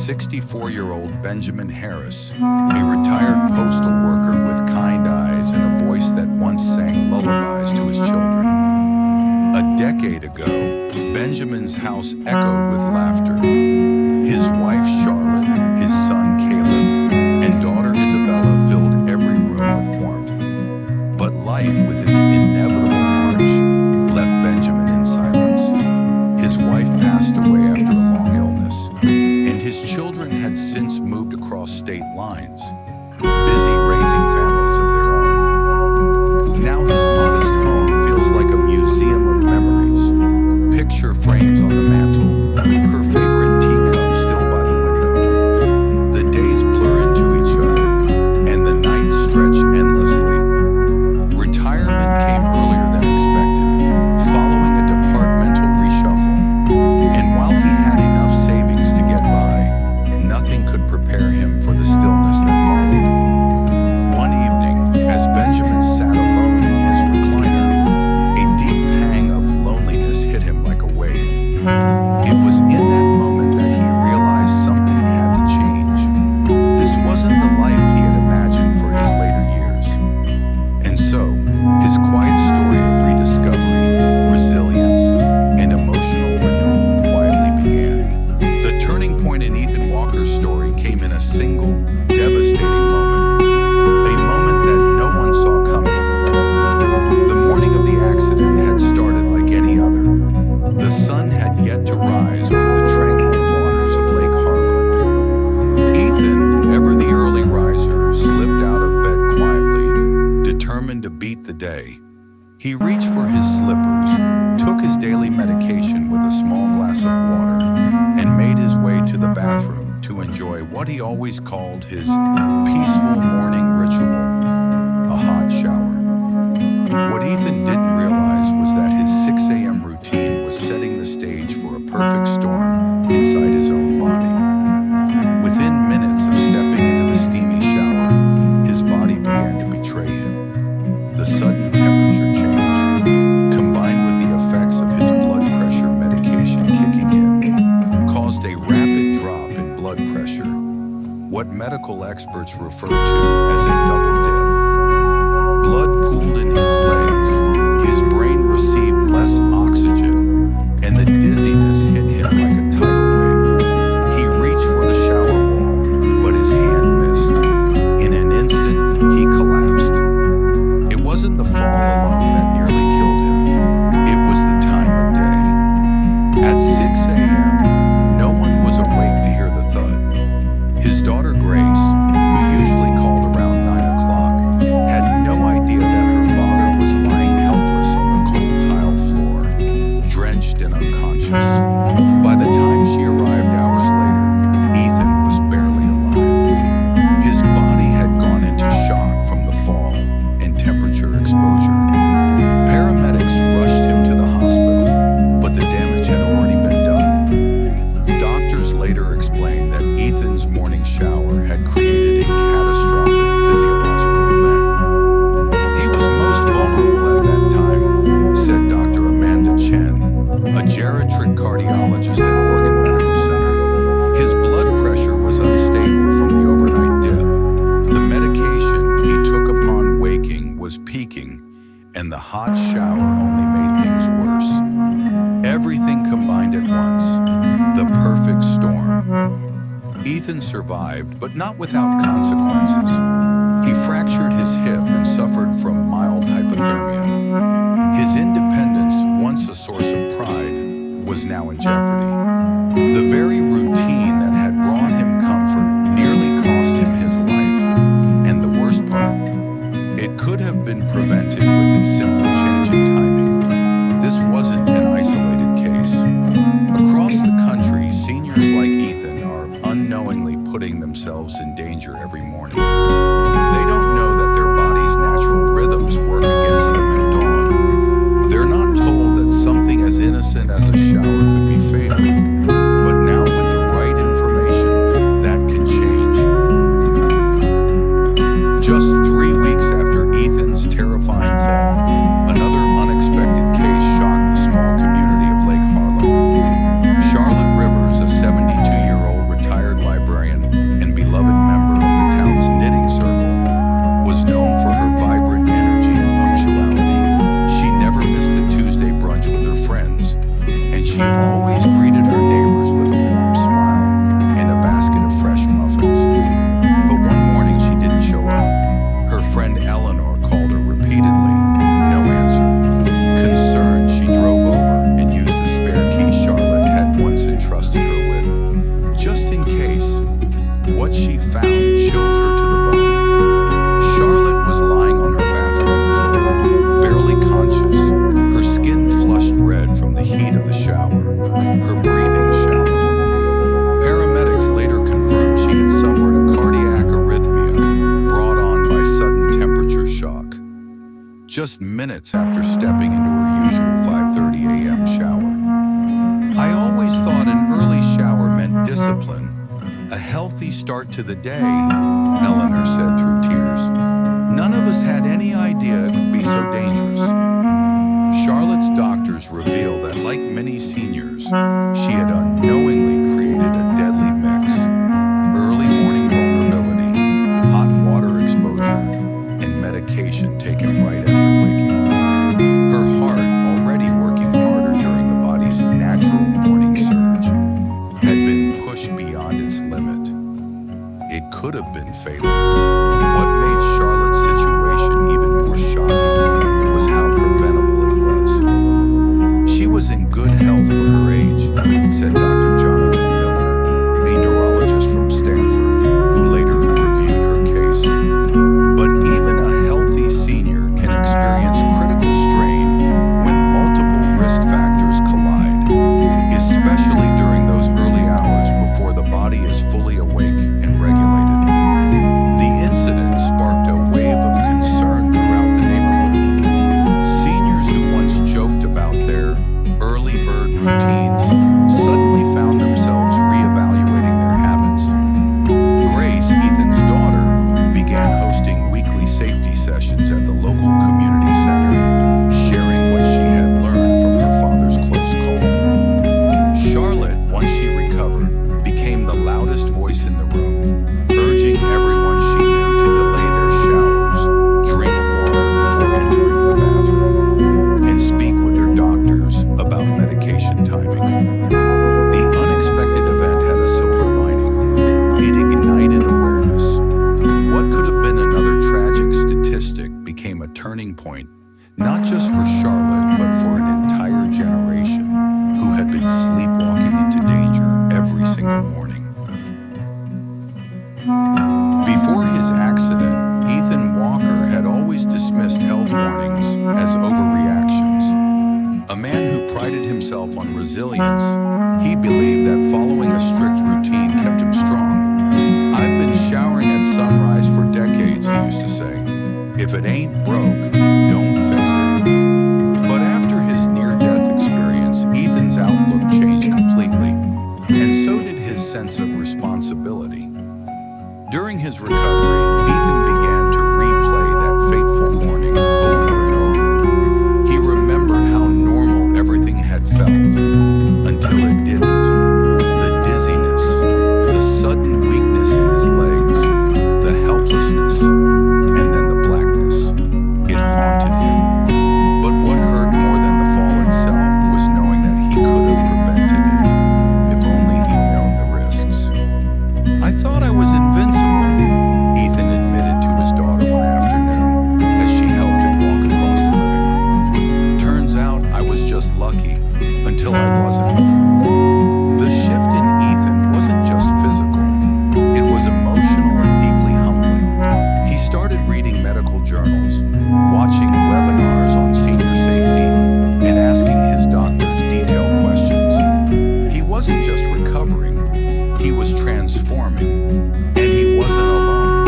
64-year-old Benjamin Harris, a retired postal worker with kind eyes and a voice that once sang lullabies to his children. A decade ago, Benjamin's house echoed with laughter. His wife Charlotte, his son Caleb, and daughter Isabella filled every room with warmth. But life, with its inevitable march, left Benjamin in silence. His wife passed away after a long illness, and his children had since moved across state lines, busy raising families of their own. Now his modest home feels like a museum of memories. Picture frames on the mantle, her favorite teacup still by the window. The days blur into each other, and the nights stretch endlessly. Retirement came earlier than expected, following a departmental reshuffle. And while he had enough savings to get by, nothing could prepare him for the stillness that followed. One evening, as Benjamin sat alone in his recliner, a deep pang of loneliness hit him like a wave. It was in that moment that he realized something had to change. This wasn't the life he had imagined for his later years. And so, his quiet story of rediscovery, resilience, and emotional renewal quietly began. The turning point in Ethan Walker's story came in a single, devastating moment. A moment that no one saw coming. The morning of the accident had started like any other. The sun had yet to rise over the tranquil waters of Lake Harlow. Ethan, ever the early riser, slipped out of bed quietly, determined to beat the day. He reached for his slippers, took his daily medication with a small glass of water, and made his way to the bathroom to enjoy what he always called his peaceful morning ritual, a hot shower. What Ethan didn't realize was that his 6 a.m. routine was setting the stage for a perfect storm inside his own body. Within minutes of stepping into the steamy shower, his body began to betray him. The sudden temperature change, combined with the effects of his blood pressure medication kicking in, caused a rapid drop in blood pressure, what medical experts refer to as a double dip. Blood pooled in his legs, his brain received less oxygen, and the dizziness hit him like a tidal wave. He reached for the shower wall, but his hand missed. In an instant, he collapsed. It wasn't the fall alone that nearly killed him. It was the time of day. At 6 a.m., no one was awake to hear the thud. His daughter Grace, who usually called around 9 o'clock, had no idea that her father was lying helpless on the cold tile floor, drenched and unconscious. By the time she arrived hours later, Ethan was barely alive. His body had gone into shock from the fall and temperature exposure. Paramedics rushed him to the hospital, but the damage had already been done. Doctors later explained that Ethan's morning shower had created a catastrophic physiological event. He was most vulnerable at that time, said Dr. Amanda Chen, a geriatric cardiologist at Oregon Medical Center. His blood pressure was unstable from the overnight dip. The medication he took upon waking was peaking, and the hot shower only made things worse. Everything combined at once, the perfect storm. Ethan survived, but not without consequences. He fractured his hip and suffered from mild hypothermia. His independence, once a source of pride, was now in jeopardy. The very routine that had brought him comfort nearly cost him his life. And the worst part, it could have been prevented with a simple change in timing. This wasn't an isolated case. Across the country, seniors like Ethan are unknowingly putting themselves in danger every morning. They don't know that their body's natural rhythms work against them and to the day, Eleanor said through tears, none of us had any idea it would be so dangerous. Charlotte's doctors revealed that, like many seniors, she had unknowingly created a deadly mix: early morning vulnerability, hot water exposure, and medication taken right after waking. Her heart, already working harder during the body's natural morning surge, had been pushed beyond its limit. It could have been fatal. What made Charlotte's situation even more shocking was how preventable it was. She was in good health for her age, said Dr. Jonathan Miller, a neurologist from Stanford, who later reviewed her case. But even a healthy senior can experience critical strain when multiple risk factors collide, especially during those early hours before the body is fully awake and regulated. The incident sparked a wave of concern throughout the neighborhood. Seniors who once joked about their early bird routines suddenly found themselves reevaluating their habits. Grace, Ethan's daughter, began hosting weekly safety sessions at the local community center, sharing what she had learned from her father's close call. Charlotte, once she recovered, became the loudest voice in the room, urging everyone she knew to delay their showers, drink water before entering the bathroom, and speak with their doctors about medication timing. The unexpected event had a silver lining. It ignited awareness. What could have been another tragic statistic became a turning point, not just for Charlotte, but for an entire generation who had been sleepwalking into danger every single morning. Before his accident, Ethan Walker had always dismissed health warnings as overreactions. A man who prided himself on resilience, he believed that following a strict routine kept him strong. I've been showering at sunrise for decades, he used to say. If it ain't broke, don't fix it. But after his near-death experience, Ethan's outlook changed completely, and so did his sense of responsibility. During his recovery, Ethan began to replay that fateful morning over and over. He remembered how normal everything had felt, until it didn't. The dizziness, the sudden weakness in his legs, the helplessness, and then the blackness. It haunted him. But what hurt more than the fall itself was knowing that he could have prevented it, if only he'd known the risks. I thought I was invincible, Ethan admitted to his daughter one afternoon as she helped him walk across the living room. Turns out I was just lucky, until I wasn't. The shift in Ethan wasn't just physical, it was emotional and deeply humbling. He started reading medical journals, watching webinars on senior safety, and asking his doctors detailed questions. He wasn't just recovering, he was transforming, and he wasn't alone.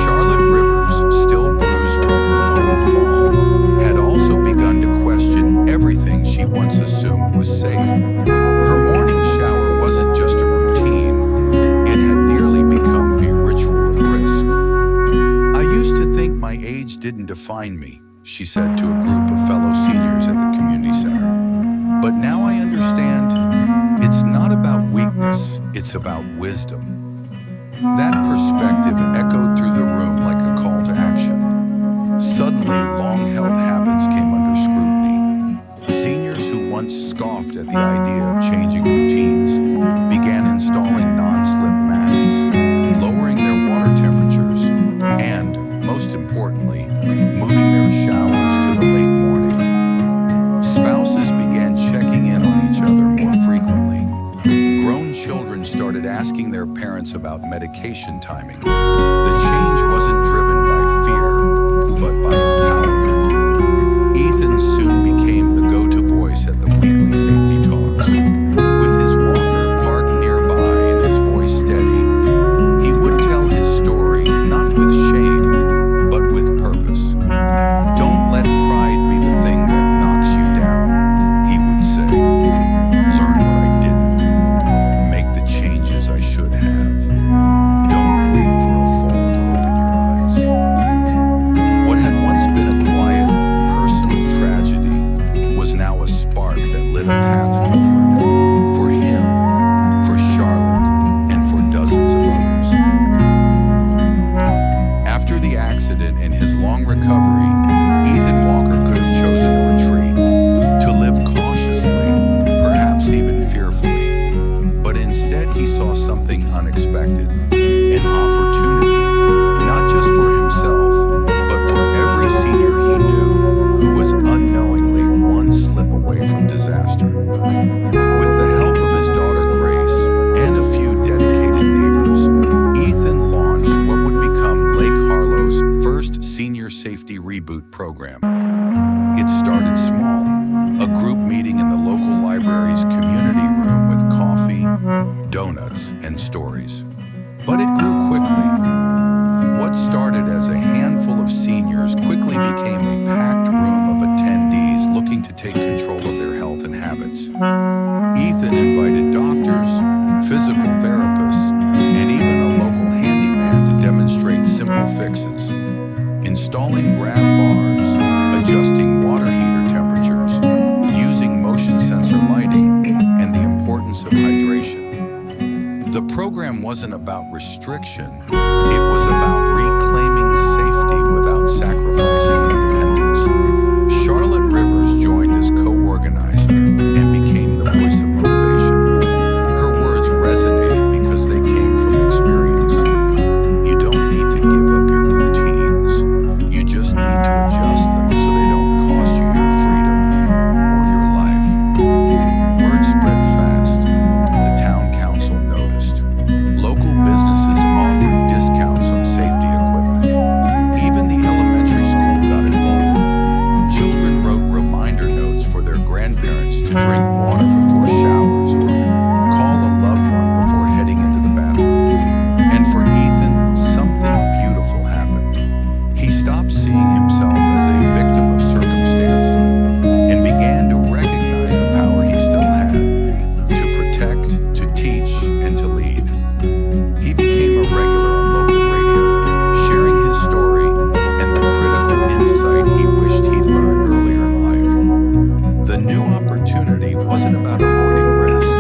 Charlotte Rivers, still bruised from her own fall, had also begun to question everything she once assumed was safe. Her morning shower wasn't just a routine, it had nearly become a ritual of risk. I used to think my age didn't define me, she said to a group of fellow seniors at the community center. But now I understand, it's not about weakness, it's about wisdom. That perspective echoed through the room like a call to action. Suddenly, long-held habits came under scrutiny. Seniors who once scoffed at the idea of changing routines began installing non-slip mats, lowering their water temperatures, and, most importantly, moving their showers to the late morning. Spouses began checking in on each other more frequently. Grown children started asking their parents about medication timing. The change wasn't driven by fear, but by empowerment. Ethan soon became the go-to voice at the weekly safety talks. With his walker parked nearby and his voice steady, he would tell his story not with shame, but with purpose. Don't let pride be the thing that knocks you down, he would say. Learn what I didn't. Make the changes I should have. Don't wasn't about restriction, it was about reclaiming safety without sacrificing independence. Charlotte Rivers joined as co-organizer and became the voice of motivation. Her words resonated because they came from experience. You don't need to give up your routines. You just need to adjust them so they don't cost you your freedom or your life. Word spread fast. The town council noticed. Local businesses offered discounts on safety equipment. Even the elementary school got involved. Children wrote reminder notes for their grandparents to drink water before showers or call a loved one before heading into the bathroom. And for Ethan, something beautiful happened. He stopped seeing himself as a victim of circumstance and began to recognize the power he still had to protect, to teach, and to lead. He became a regular on local radio, sharing his story and the critical insight he wished he'd learned earlier in life. The new opportunity wasn't about avoiding risk,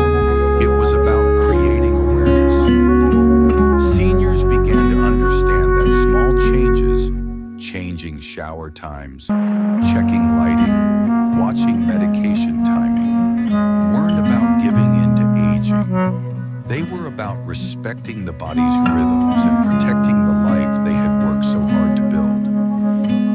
it was about creating awareness. Seniors began to understand that small changes, changing shower times, checking lighting, watching medication timing, weren't about giving in to aging. They were about respecting the body's rhythms and protecting the life they had worked so hard to build.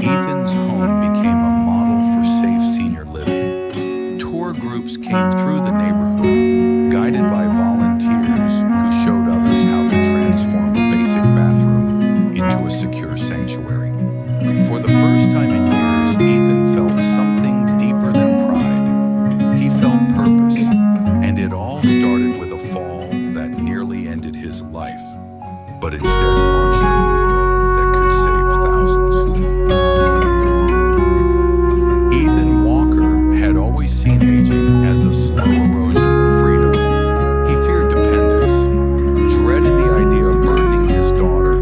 Ethan's home became a model for safe senior living. Tour groups came through the neighborhood, guided by volunteers who showed others how to transform a basic bathroom into a secure sanctuary. For the first time in years, Ethan felt something deeper than pride. He felt purpose, and it all started with a fall that nearly ended his life, but instead launched a movement that could save thousands. Ethan Walker had always seen aging as a slow erosion of freedom. He feared dependence, dreaded the idea of burdening his daughter,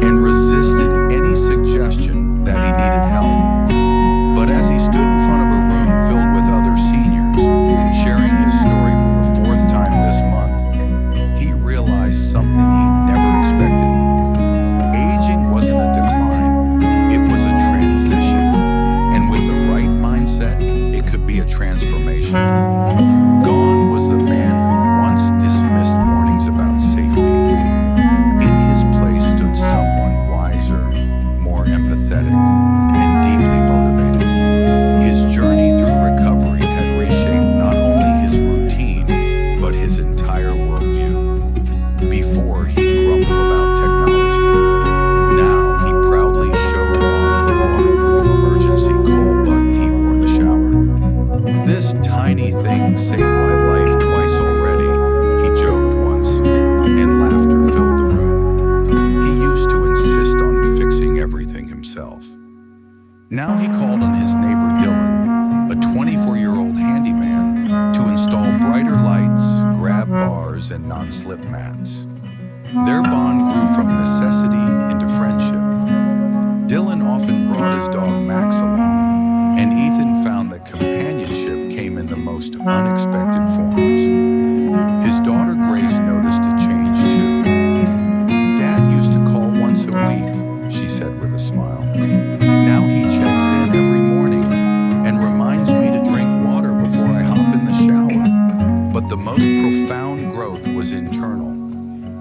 and resisted any suggestion that he needed help. But as he stood in front of a room filled with other seniors, sharing his story for the fourth time this month, he realized something he'd never expected. Aging wasn't a decline, it was a transition. And with the right mindset, it could be a transformation. Gone was the man who once dismissed warnings about safety. In his place stood someone wiser, more empathetic, and deeply motivated. His journey through recovery had reshaped not only his routine, but his entire worldview. Before, he grumbled about technology. Now, he proudly showed off the waterproof emergency call button he wore in the shower. This tiny thing saved my life twice already, he joked once, and laughter filled the room. He used to insist on fixing everything himself. Now he called on his neighbor Dylan, a 24-year-old handyman, to install brighter lights, grab bars, and non-slip mats. Their bond grew from necessity into friendship. Dylan often brought his dog Max along, and Ethan found that companionship came in the most unexpected forms. His daughter Grace noticed a change too. Dad used to call once a week, she said with a smile. Now he checks in every morning and reminds me to drink water before I hop in the shower. But the most profound growth was internal.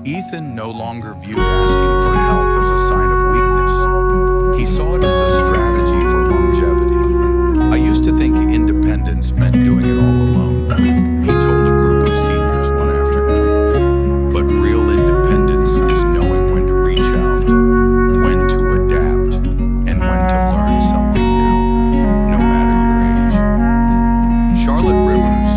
Ethan no longer viewed asking for help as a sign of weakness. He saw it as a strategy for longevity. I used to think independence meant doing it all alone, he told a group of seniors one afternoon. But real independence is knowing when to reach out, when to adapt, and when to learn something new, no matter your age. Charlotte Rivers,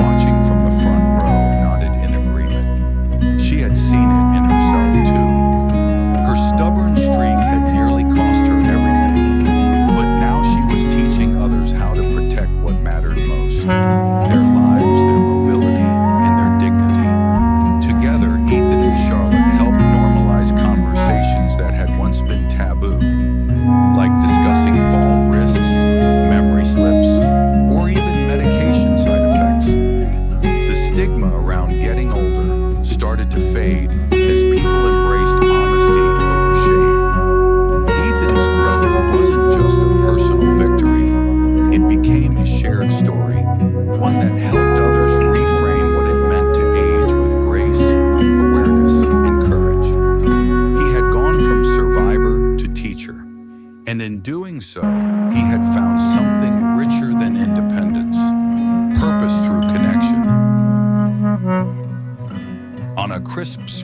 watching from the front row, nodded in agreement. She had seen it in herself too.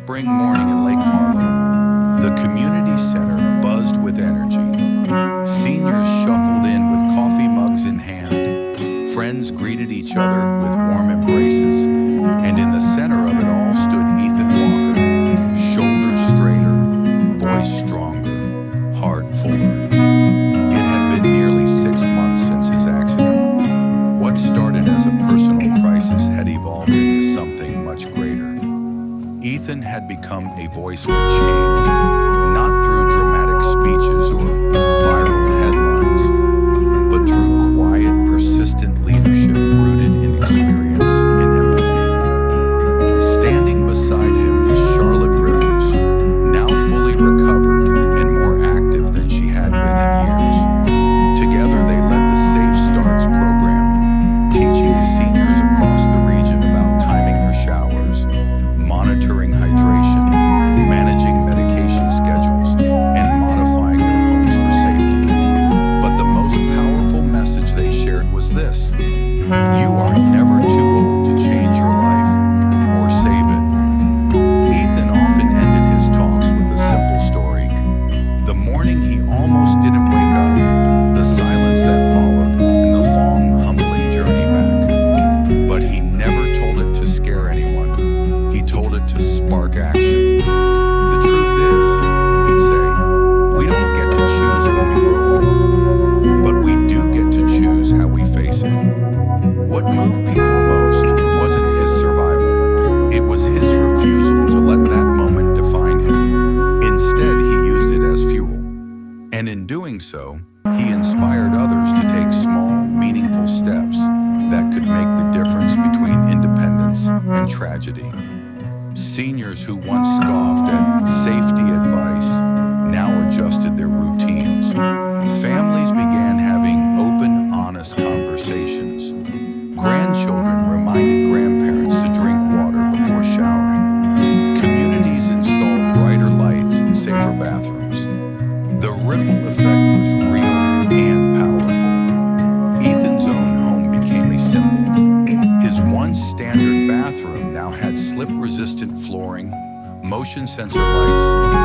spring morning in Lake Harlow, the community center buzzed with energy. Seniors shuffled in with coffee mugs in hand. Friends greeted each other with warm embraces. And in the center of it all stood Ethan Walker, shoulders straighter, voice stronger, heart fuller. It had been nearly 6 months since his accident. What started as a personal crisis had evolved into something much greater. Ethan had become a voice for change, not through dramatic speeches or viral headlines, but through quiet, persistent leadership rooted in experience and empathy. Standing beside him was Charlotte Rivers, now fully recovered and more active than she had been in years. Together they led the Safe Starts program, teaching seniors across the region about timing their showers, monitoring hydration, managing medication schedules, and modifying their homes for safety. But the most powerful message they shared was this: you are never too old to change your life or save it. Ethan often ended his talks with a simple story. The morning he almost didn't wake up, the silence that followed, and the long, humbling journey back. But he never told it to scare anyone. He told it to spark action. The truth is, he'd say, we don't get to choose when we grow old, but we do get to choose how we face it. What moved people most wasn't his survival. It was his refusal to let that moment define him. Instead, he used it as fuel. And in doing so, he inspired others to take small, meaningful steps that could make the difference between independence and tragedy. Seniors who once scoffed at safety advice now adjusted their routines. Families began having open, honest conversations. Grandchildren reminded grandparents to drink water before showering. Communities installed brighter lights and safer bathrooms. The ripple effect was real and powerful. Ethan's own home became a symbol. His once standard bathroom now had slip-resistant flooring, motion sensor lights,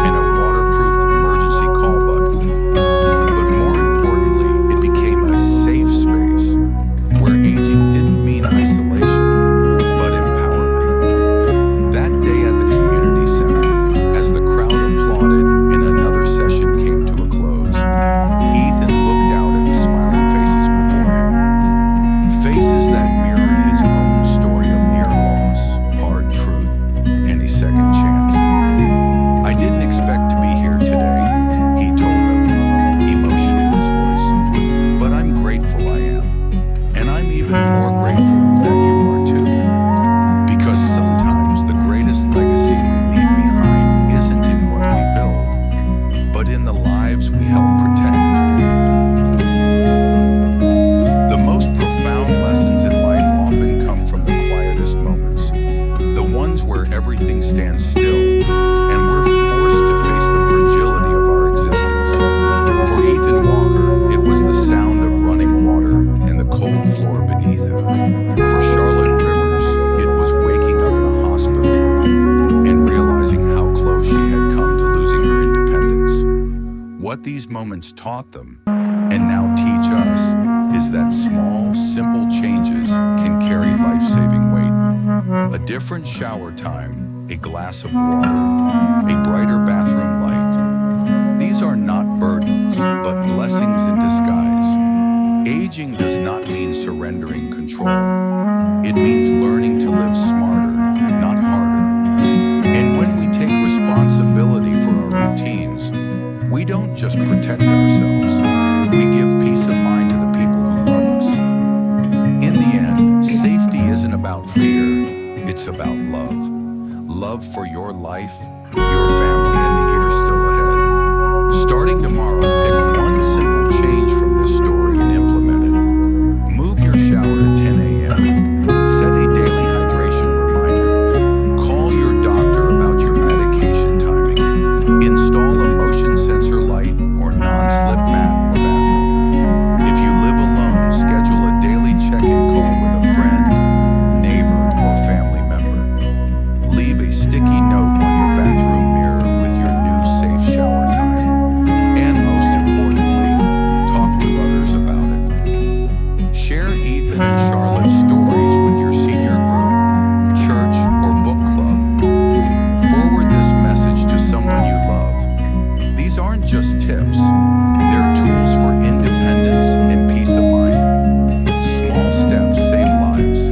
and a waterproof emergency call button. But more importantly, it became a safe space where aging didn't mean isolation, but empowerment. That day at the community center, as the crowd applauded and another session came to a close, Ethan looked out at the smiling faces before him. Faces that mirrored his own story of near loss, hard truth, and a second chance. I didn't expect to be here today, he told them, emotion in his voice. But I'm grateful I am. And I'm even more grateful that you are too. Because sometimes the greatest legacy we leave behind isn't in what we build, but in the lives we help protect. The most profound lessons in life often come from the quietest moments, the ones where everything stands still, and we're forced to face the fragility of our existence. For Ethan Walker, it was the sound of running water and the cold floor beneath him. For Charlotte Rivers, it was waking up in a hospital room and realizing how close she had come to losing her independence. What these moments taught them, and now teach us, is that small, simple changes can carry life-saving weight. A different shower time, a glass of water, a brighter bathroom light. These are not burdens, but blessings in disguise. Aging does not mean surrendering control. It means learning to live smarter, not harder. And when we take responsibility for our routines, we don't just protect ourselves, we give peace of mind to the people who love us. In the end, safety isn't about fear, it's about love. Love for your life, your family, and the years still ahead. Starting tomorrow, pick one simple change from this story and implement it. Move your shower to 10 a.m. Set a daily hydration reminder. Call your doctor about your medication timing. Install a motion sensor light or non-slip mat in the bathroom. If you live alone, schedule a daily check-in call with a friend, neighbor, or family member. Leave a sticky note on your Jonathan and Charlotte stories with your senior group, church, or book club. Forward this message to someone you love. These aren't just tips, they're tools for independence and peace of mind. Small steps save lives.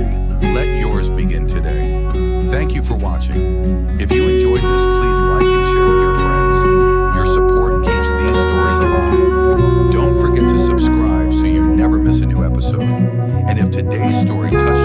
Let yours begin today. Thank you for watching. If you enjoyed this, please like and share with your friends. Your support keeps these stories alive. Don't forget to subscribe so you never miss a new episode. And if today's story touched